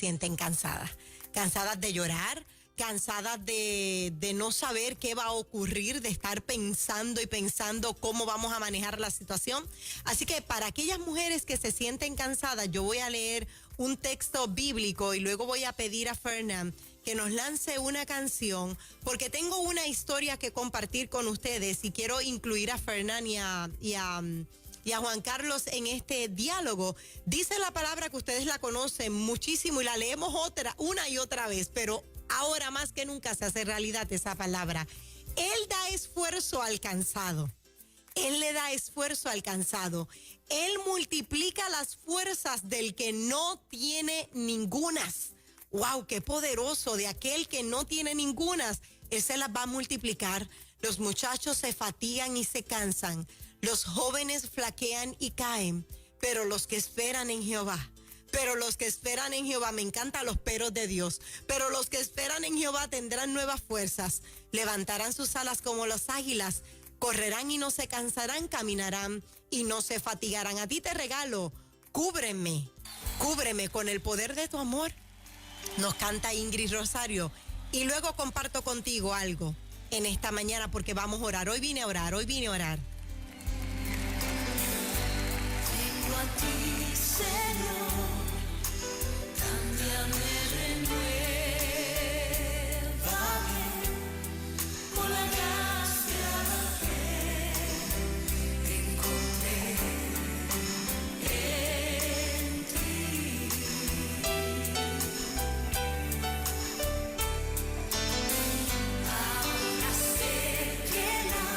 sienten cansadas. Cansadas de llorar, cansadas de no saber qué va a ocurrir, de estar pensando y pensando cómo vamos a manejar la situación. Así que para aquellas mujeres que se sienten cansadas, yo voy a leer un texto bíblico y luego voy a pedir a Fernán que nos lance una canción, porque tengo una historia que compartir con ustedes y quiero incluir a Fernán y a Juan Carlos en este diálogo. Dice la palabra que ustedes la conocen muchísimo y la leemos una y otra vez, pero ahora más que nunca se hace realidad esa palabra. Él da esfuerzo al cansado. Él le da esfuerzo al cansado. Él multiplica las fuerzas del que no tiene ningunas. ¡Wow! ¡Qué poderoso! De aquel que no tiene ningunas, Él se las va a multiplicar. Los muchachos se fatigan y se cansan. Los jóvenes flaquean y caen. Pero los que esperan en Jehová, me encantan los peros de Dios. Pero los que esperan en Jehová tendrán nuevas fuerzas. Levantarán sus alas como las águilas. Correrán y no se cansarán, caminarán y no se fatigarán. A ti te regalo, cúbreme con el poder de tu amor. Nos canta Ingrid Rosario. Y luego comparto contigo algo en esta mañana porque vamos a orar. Hoy vine a orar. Vengo a ti, Señor, cámbiame, renuévame, por la gracia que encontré en ti. Ahora sé que las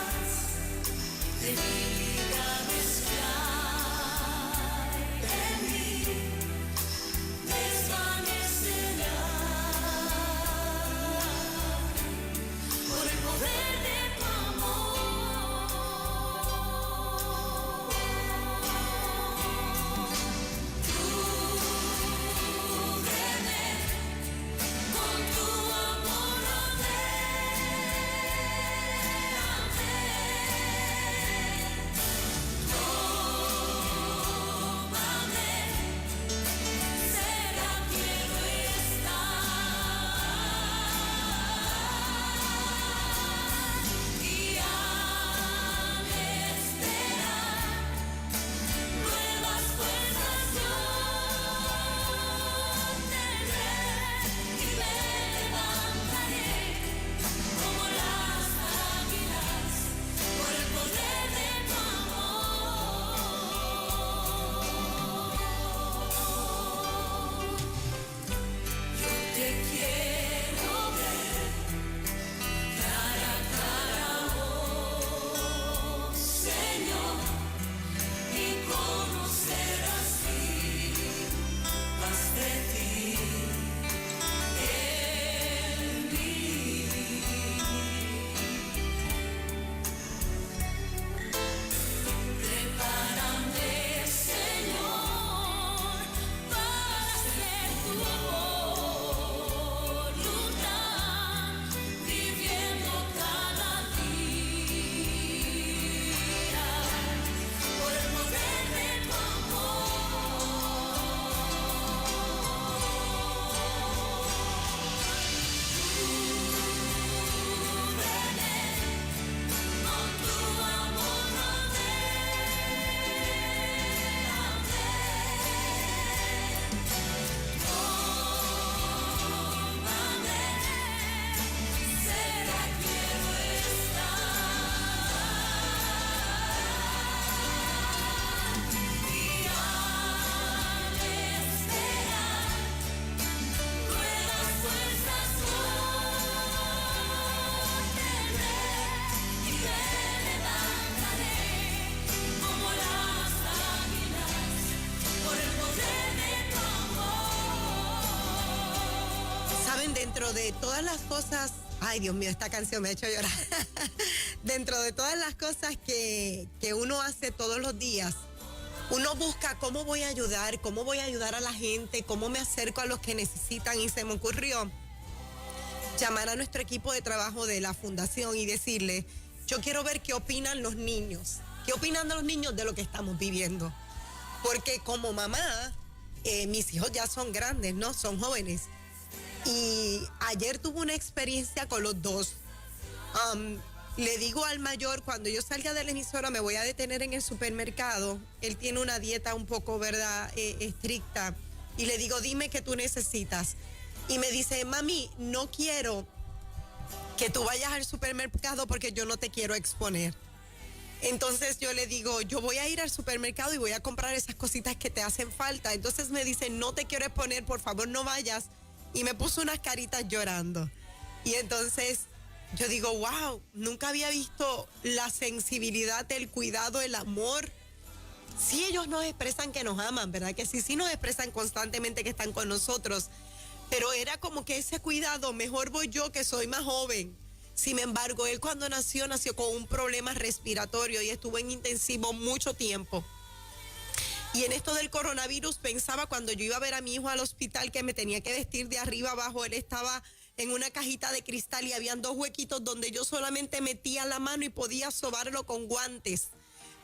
debilidades que hay en mí desvanecerán por el poder de tu amor. Cúbreme con tu amor, tómame, cerca quiero estar, guíame, esperar, nuevas fuerzas yo tendré y me levantaré como las águilas por el poder de tu amor. Yo te quiero ver cara a cara, oh Señor, y conocer así más de ti en mí. Prepárame, Señor, para hacer tu voluntad, viviendo cada día por el poder de tu amor. Cúbreme con tu amor, tómame, cerca quiero estar, guíame, esperar, nuevas fuerzas yo tendré y me levantaré como las águilas por el poder de tu amor. Saben, dentro de todas las cosas, ay Dios mío, esta canción me ha hecho llorar. Dentro de todas las cosas que uno hace todos los días, uno busca cómo voy a ayudar a la gente, cómo me acerco a los que necesitan, y se me ocurrió llamar a nuestro equipo de trabajo de la fundación y decirle, yo quiero ver qué opinan los niños de lo que estamos viviendo. Porque como mamá, mis hijos ya son grandes, ¿no? Son jóvenes. Y ayer tuve una experiencia con los dos. Le digo al mayor, cuando yo salga de la emisora me voy a detener en el supermercado. Él tiene una dieta un poco, ¿verdad?, estricta. Y le digo, dime qué tú necesitas. Y me dice, mami, no quiero que tú vayas al supermercado porque yo no te quiero exponer. Entonces yo le digo, yo voy a ir al supermercado y voy a comprar esas cositas que te hacen falta. Entonces me dice, no te quiero exponer, por favor no vayas. Y me puso unas caritas llorando. Y entonces yo digo, wow, nunca había visto la sensibilidad, el cuidado, el amor. Sí, ellos nos expresan que nos aman, ¿verdad? Que sí nos expresan constantemente que están con nosotros. Pero era como que ese cuidado, mejor voy yo que soy más joven. Sin embargo, él cuando nació con un problema respiratorio y estuvo en intensivo mucho tiempo. Y en esto del coronavirus pensaba cuando yo iba a ver a mi hijo al hospital que me tenía que vestir de arriba abajo. Él estaba en una cajita de cristal y habían 2 huequitos donde yo solamente metía la mano y podía sobarlo con guantes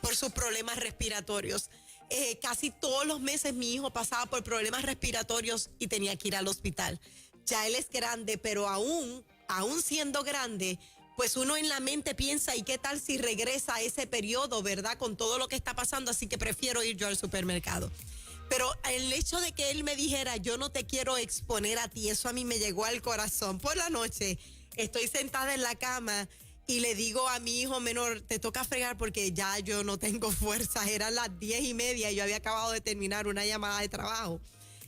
por sus problemas respiratorios. Casi todos los meses mi hijo pasaba por problemas respiratorios y tenía que ir al hospital. Ya él es grande, pero aún siendo grande, pues uno en la mente piensa, ¿y qué tal si regresa a ese periodo, verdad? Con todo lo que está pasando, así que prefiero ir yo al supermercado. Pero el hecho de que él me dijera, yo no te quiero exponer a ti, eso a mí me llegó al corazón. Por la noche estoy sentada en la cama y le digo a mi hijo menor, te toca fregar porque ya yo no tengo fuerzas. Eran las 10:30 y yo había acabado de terminar una llamada de trabajo.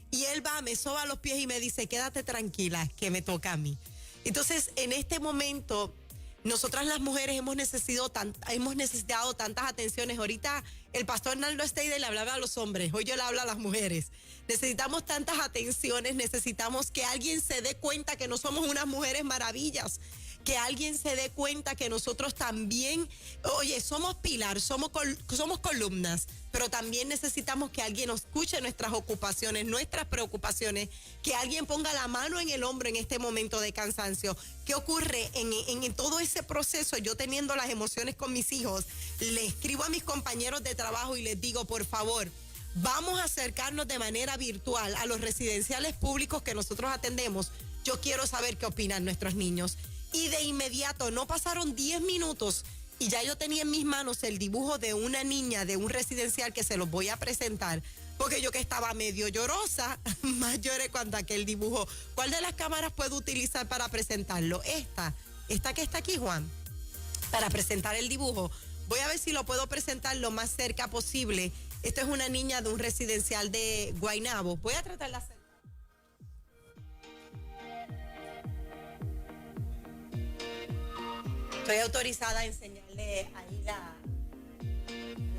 Y él va, me soba los pies y me dice, quédate tranquila, que me toca a mí. Entonces, en este momento, nosotras las mujeres hemos necesitado tantas atenciones. Ahorita el pastor Naldo Steide le hablaba a los hombres, hoy yo le hablo a las mujeres. Necesitamos tantas atenciones, necesitamos que alguien se dé cuenta que no somos unas mujeres maravillas, que alguien se dé cuenta que nosotros también, oye, somos pilar, somos columnas, pero también necesitamos que alguien nos escuche nuestras ocupaciones, nuestras preocupaciones, que alguien ponga la mano en el hombro en este momento de cansancio. ¿Qué ocurre en todo ese proceso? Yo teniendo las emociones con mis hijos, le escribo a mis compañeros de trabajo y les digo, por favor, vamos a acercarnos de manera virtual a los residenciales públicos que nosotros atendemos. Yo quiero saber qué opinan nuestros niños. Y de inmediato, no pasaron 10 minutos y ya yo tenía en mis manos el dibujo de una niña de un residencial que se los voy a presentar. Porque yo que estaba medio llorosa, más lloré cuando aquel dibujo. ¿Cuál de las cámaras puedo utilizar para presentarlo? Esta que está aquí, Juan, para presentar el dibujo. Voy a ver si lo puedo presentar lo más cerca posible. Esto es una niña de un residencial de Guaynabo. Voy a tratar de hacer. Estoy autorizada a enseñarle ahí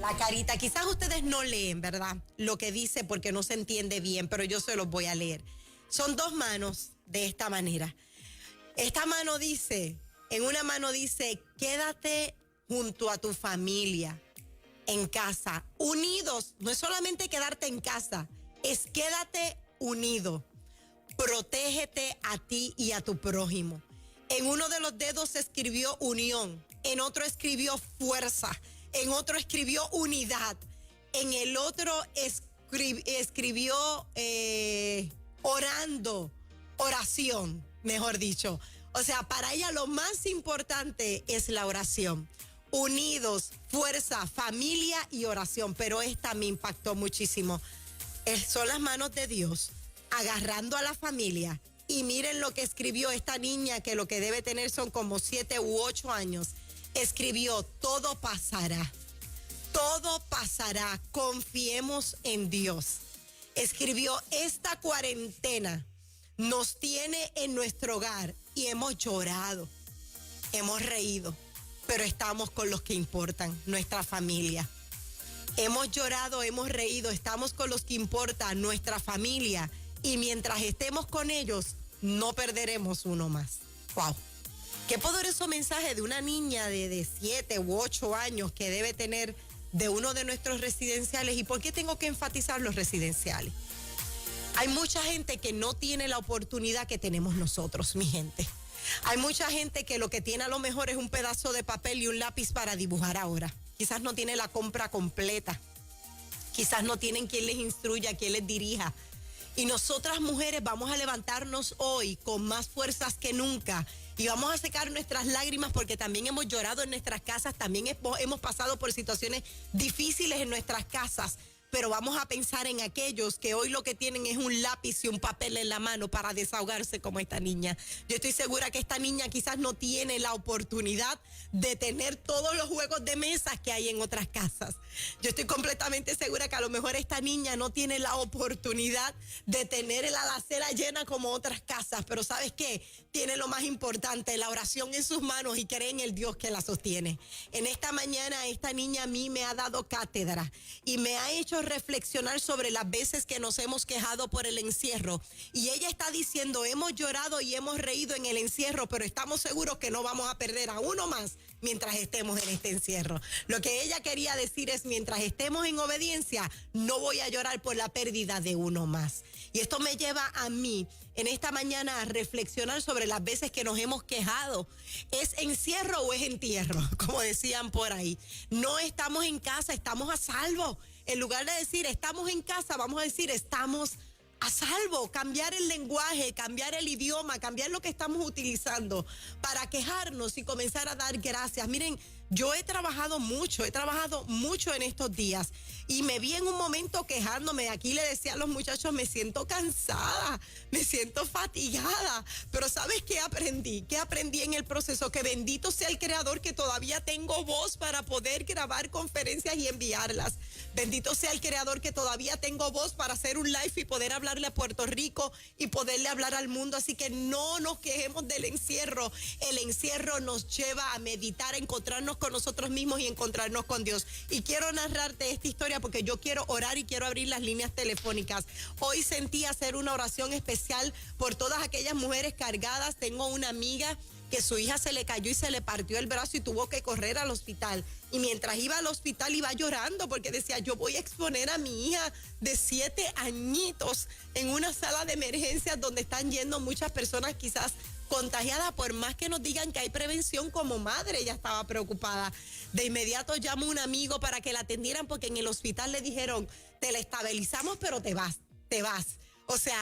la carita. Quizás ustedes no leen, ¿verdad? Lo que dice porque no se entiende bien, pero yo se los voy a leer. Son 2 manos de esta manera. Esta mano dice, en una mano dice, quédate junto a tu familia, en casa, unidos. No es solamente quedarte en casa, es quédate unido. Protégete a ti y a tu prójimo. En uno de los dedos escribió unión, en otro escribió fuerza, en otro escribió unidad, en el otro escribió orando, oración, mejor dicho. O sea, para ella lo más importante es la oración. Unidos, fuerza, familia y oración. Pero esta me impactó muchísimo. Son las manos de Dios agarrando a la familia. Y miren lo que escribió esta niña, que lo que debe tener son como 7 u 8 años. Escribió, todo pasará, confiemos en Dios. Escribió, esta cuarentena nos tiene en nuestro hogar y hemos llorado, hemos reído, pero estamos con los que importan, nuestra familia. Hemos llorado, hemos reído, estamos con los que importan, nuestra familia. Y mientras estemos con ellos, no perderemos uno más. ¡Wow! Qué poderoso mensaje de una niña de 7 u 8 años que debe tener de uno de nuestros residenciales. ¿Y por qué tengo que enfatizar los residenciales? Hay mucha gente que no tiene la oportunidad que tenemos nosotros, mi gente. Hay mucha gente que lo que tiene a lo mejor es un pedazo de papel y un lápiz para dibujar ahora. Quizás no tiene la compra completa. Quizás no tienen quien les instruya, quien les dirija. Y nosotras mujeres vamos a levantarnos hoy con más fuerzas que nunca y vamos a secar nuestras lágrimas porque también hemos llorado en nuestras casas, también hemos pasado por situaciones difíciles en nuestras casas. Pero vamos a pensar en aquellos que hoy lo que tienen es un lápiz y un papel en la mano para desahogarse como esta niña. Yo estoy segura que esta niña quizás no tiene la oportunidad de tener todos los juegos de mesas que hay en otras casas. Yo estoy completamente segura que a lo mejor esta niña no tiene la oportunidad de tener la alacena llena como otras casas. Pero ¿sabes qué? Tiene lo más importante, la oración en sus manos y cree en el Dios que la sostiene. En esta mañana esta niña a mí me ha dado cátedra y me ha hecho reflexionar sobre las veces que nos hemos quejado por el encierro. Y ella está diciendo, hemos llorado y hemos reído en el encierro, pero estamos seguros que no vamos a perder a uno más mientras estemos en este encierro. Lo que ella quería decir es, mientras estemos en obediencia, no voy a llorar por la pérdida de uno más. Y esto me lleva a mí en esta mañana a reflexionar sobre las veces que nos hemos quejado. ¿Es encierro o es entierro? Como decían por ahí. No estamos en casa, estamos a salvo. En lugar de decir estamos en casa, vamos a decir estamos a salvo. Cambiar el lenguaje, cambiar el idioma, cambiar lo que estamos utilizando para quejarnos y comenzar a dar gracias. Miren, yo he trabajado mucho en estos días y me vi en un momento quejándome. Aquí le decía a los muchachos, me siento cansada, me siento fatigada. Pero ¿sabes qué aprendí? ¿Qué aprendí en el proceso? Que bendito sea el Creador que todavía tengo voz para poder grabar conferencias y enviarlas. Bendito sea el Creador que todavía tengo voz para hacer un live y poder hablarle a Puerto Rico y poderle hablar al mundo. Así que no nos quejemos del encierro. El encierro nos lleva a meditar, a encontrarnos con nosotros mismos y encontrarnos con Dios. Y quiero narrarte esta historia porque yo quiero orar y quiero abrir las líneas telefónicas. Hoy sentí hacer una oración especial por todas aquellas mujeres cargadas. Tengo una amiga que su hija se le cayó y se le partió el brazo y tuvo que correr al hospital. Y mientras iba al hospital iba llorando porque decía, yo voy a exponer a mi hija de 7 añitos en una sala de emergencias donde están yendo muchas personas quizás contagiadas. Por más que nos digan que hay prevención, como madre ella estaba preocupada. De inmediato llamo a un amigo para que la atendieran porque en el hospital le dijeron, te la estabilizamos pero te vas. O sea,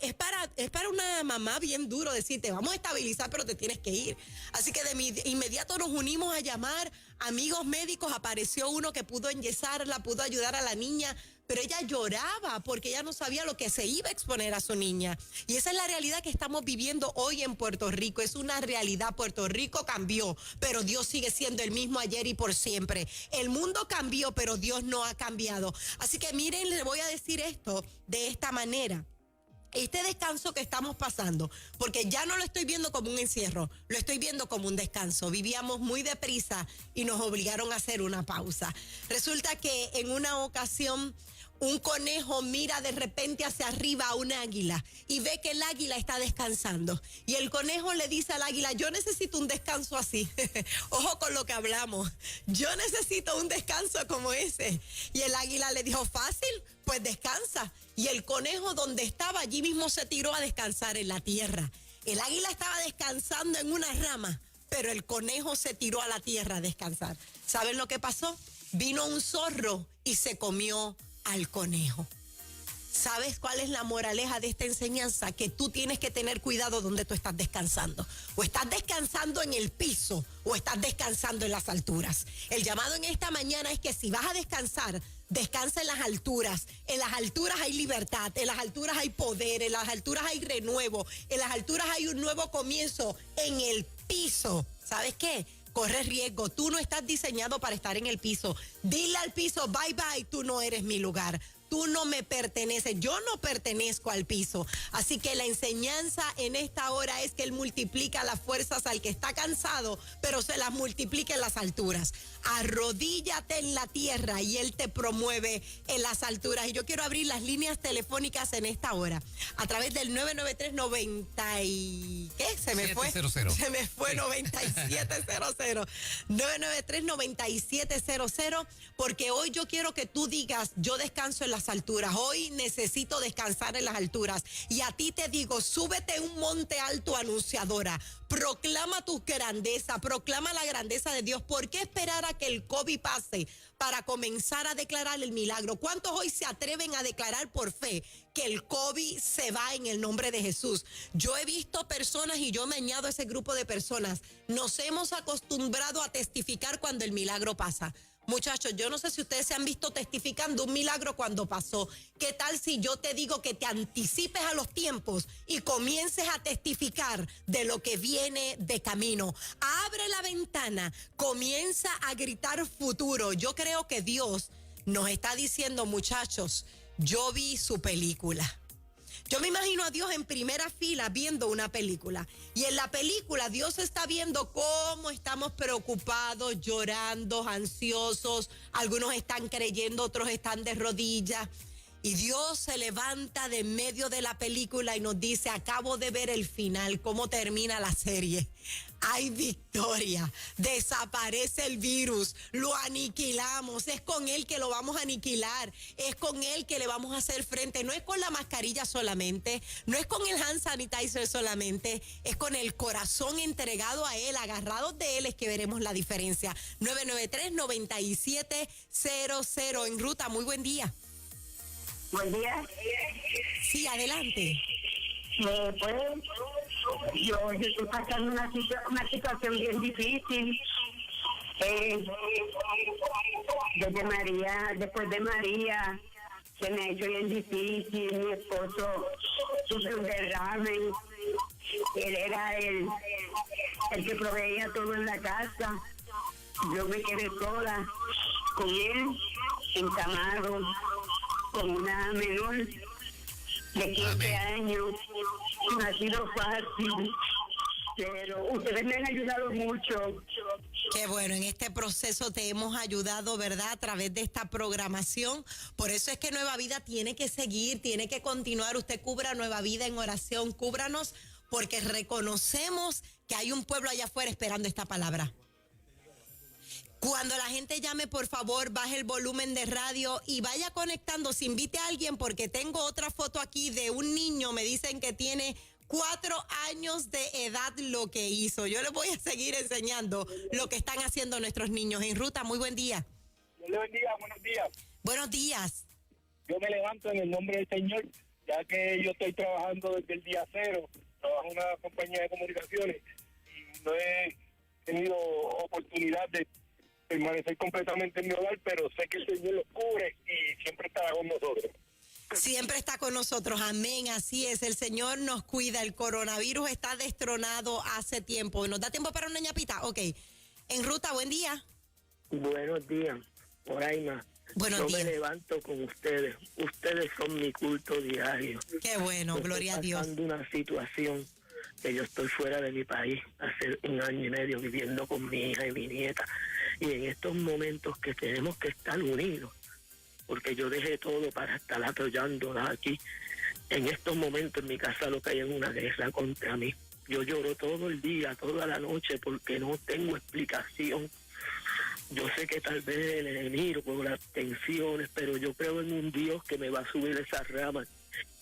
es para una mamá bien duro decirte, vamos a estabilizar, pero te tienes que ir. Así que de inmediato nos unimos a llamar amigos médicos. Apareció uno que pudo enyesarla, pudo ayudar a la niña, pero ella lloraba porque ella no sabía lo que se iba a exponer a su niña. Y esa es la realidad que estamos viviendo hoy en Puerto Rico. Es una realidad. Puerto Rico cambió, pero Dios sigue siendo el mismo ayer y por siempre. El mundo cambió, pero Dios no ha cambiado. Así que miren, les voy a decir esto de esta manera. Este descanso que estamos pasando, porque ya no lo estoy viendo como un encierro, lo estoy viendo como un descanso. Vivíamos muy deprisa y nos obligaron a hacer una pausa. Resulta que en una ocasión un conejo mira de repente hacia arriba a un águila y ve que el águila está descansando. Y el conejo le dice al águila, yo necesito un descanso así. Ojo con lo que hablamos. Yo necesito un descanso como ese. Y el águila le dijo, fácil, pues descansa. Y el conejo donde estaba allí mismo se tiró a descansar en la tierra. El águila estaba descansando en una rama, pero el conejo se tiró a la tierra a descansar. ¿Saben lo que pasó? Vino un zorro y se comió al conejo. ¿Sabes cuál es la moraleja de esta enseñanza? Que tú tienes que tener cuidado donde tú estás descansando. O estás descansando en el piso o estás descansando en las alturas. El llamado en esta mañana es que si vas a descansar, descansa en las alturas. En las alturas hay libertad, en las alturas hay poder, en las alturas hay renuevo, en las alturas hay un nuevo comienzo. En el piso, ¿sabes qué? Corres riesgo. Tú no estás diseñado para estar en el piso. Dile al piso, bye bye, tú no eres mi lugar. Tú no me perteneces, yo no pertenezco al piso. Así que la enseñanza en esta hora es que Él multiplica las fuerzas al que está cansado, pero se las multiplica en las alturas. Arrodíllate en la tierra y Él te promueve en las alturas. Y yo quiero abrir las líneas telefónicas en esta hora a través del 993-90 y... ¿Qué? Se me fue. 700. Se me fue, 9700. 993-9700, porque hoy yo quiero que tú digas, yo descanso en las alturas. Hoy necesito descansar en las alturas. Y a ti te digo, súbete un monte alto, anunciadora. Proclama tu grandeza, proclama la grandeza de Dios. ¿Por qué esperar a que el COVID pase para comenzar a declarar el milagro? ¿Cuántos hoy se atreven a declarar por fe que el COVID se va en el nombre de Jesús? Yo he visto personas y yo me añado a ese grupo de personas. Nos hemos acostumbrado a testificar cuando el milagro pasa. Muchachos, yo no sé si ustedes se han visto testificando un milagro cuando pasó. ¿Qué tal si yo te digo que te anticipes a los tiempos y comiences a testificar de lo que viene de camino? Abre la ventana, comienza a gritar futuro. Yo creo que Dios nos está diciendo, muchachos, yo vi su película. Yo me imagino a Dios en primera fila viendo una película. Y en la película Dios está viendo cómo estamos preocupados, llorando, ansiosos. Algunos están creyendo, otros están de rodillas. Y Dios se levanta de medio de la película y nos dice, acabo de ver el final, cómo termina la serie. Hay victoria, desaparece el virus, lo aniquilamos, es con él que lo vamos a aniquilar, es con él que le vamos a hacer frente, no es con la mascarilla solamente, no es con el hand sanitizer solamente, es con el corazón entregado a él, agarrados de él es que veremos la diferencia. 993-9700 en ruta, muy buen día. Buen día. Sí, adelante. Pues yo estoy pasando una situación bien difícil. Después de María, se me ha hecho bien difícil. Mi esposo sufrió un derrame. Él era el que proveía todo en la casa. Yo me quedé sola con él, encamado, con una menor de 15 años. No ha sido fácil, pero ustedes me han ayudado mucho. Qué bueno, en este proceso te hemos ayudado, ¿verdad? A través de esta programación. Por eso es que Nueva Vida tiene que seguir, tiene que continuar. Usted cubra Nueva Vida en oración, cúbranos, porque reconocemos que hay un pueblo allá afuera esperando esta palabra. Cuando la gente llame, por favor, baje el volumen de radio y vaya conectándose, invite a alguien, porque tengo otra foto aquí de un niño, me dicen que tiene 4 años de edad lo que hizo. Yo les voy a seguir enseñando lo que están haciendo nuestros niños. En ruta, muy buen día. Dios le bendiga, buenos días. Buenos días. Yo me levanto en el nombre del Señor, ya que yo estoy trabajando desde el día cero, trabajo en una compañía de comunicaciones y no he tenido oportunidad de permanecer completamente en mi hogar, pero sé que el Señor los cubre y siempre estará con nosotros. Siempre está con nosotros, amén, así es, el Señor nos cuida, el coronavirus está destronado hace tiempo. ¿Nos da tiempo para una ñapita? Ok, en ruta, buen día. Buenos días, Moraima. Buenos Yo días. me levanto con ustedes. Ustedes son mi culto diario. Qué bueno, gloria a Dios. Estoy pasando una situación que yo estoy fuera de mi país hace 1 año y medio viviendo con mi hija y mi nieta. Y en estos momentos que tenemos que estar unidos, porque yo dejé todo para estar apoyándolas aquí. En estos momentos en mi casa lo que hay es una guerra contra mí. Yo lloro todo el día, toda la noche, porque no tengo explicación. Yo sé que tal vez el enemigo por las tensiones, pero yo creo en un Dios que me va a subir esa rama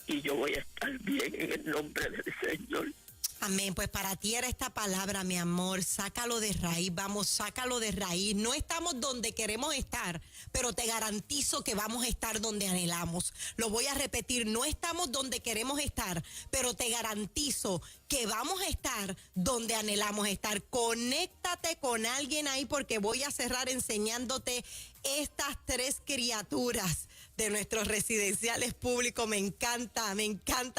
y yo voy a estar bien en el nombre del Señor. Amén, pues para ti era esta palabra, mi amor, sácalo de raíz, vamos, sácalo de raíz. No estamos donde queremos estar, pero te garantizo que vamos a estar donde anhelamos. Lo voy a repetir, no estamos donde queremos estar, pero te garantizo que vamos a estar donde anhelamos estar. Conéctate con alguien ahí porque voy a cerrar enseñándote estas 3 criaturas de nuestros residenciales públicos. Me encanta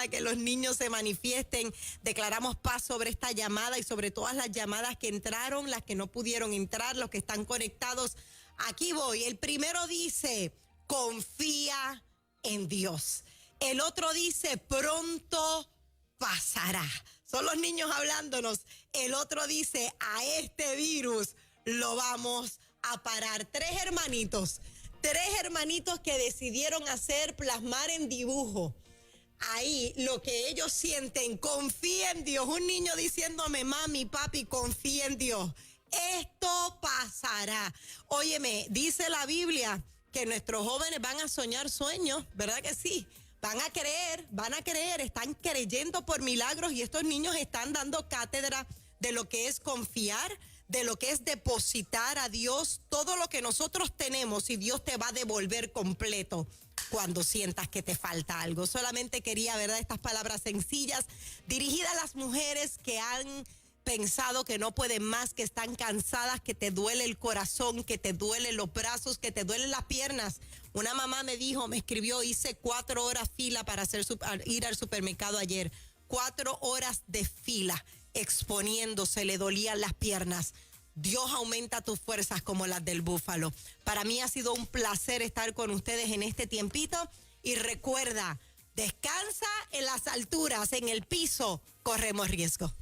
que los niños se manifiesten. Declaramos paz sobre esta llamada y sobre todas las llamadas que entraron, las que no pudieron entrar, los que están conectados. Aquí voy. El primero dice, confía en Dios. El otro dice, pronto pasará. Son los niños hablándonos. El otro dice, a este virus lo vamos a parar. 3 hermanitos que decidieron plasmar en dibujo ahí lo que ellos sienten. Confía en Dios. Un niño diciéndome, mami, papi, confía en Dios. Esto pasará. Óyeme, dice la Biblia que nuestros jóvenes van a soñar sueños, ¿verdad que sí? Van a creer, están creyendo por milagros y estos niños están dando cátedra de lo que es confiar, de lo que es depositar a Dios todo lo que nosotros tenemos y Dios te va a devolver completo cuando sientas que te falta algo. Solamente quería, ¿verdad?, estas palabras sencillas dirigidas a las mujeres que han pensado que no pueden más, que están cansadas, que te duele el corazón, que te duelen los brazos, que te duelen las piernas. Una mamá me escribió, hice 4 horas fila para ir al supermercado ayer. 4 horas de fila, exponiéndose, le dolían las piernas. Dios aumenta tus fuerzas como las del búfalo. Para mí ha sido un placer estar con ustedes en este tiempito. Y recuerda, descansa en las alturas, en el piso, corremos riesgo.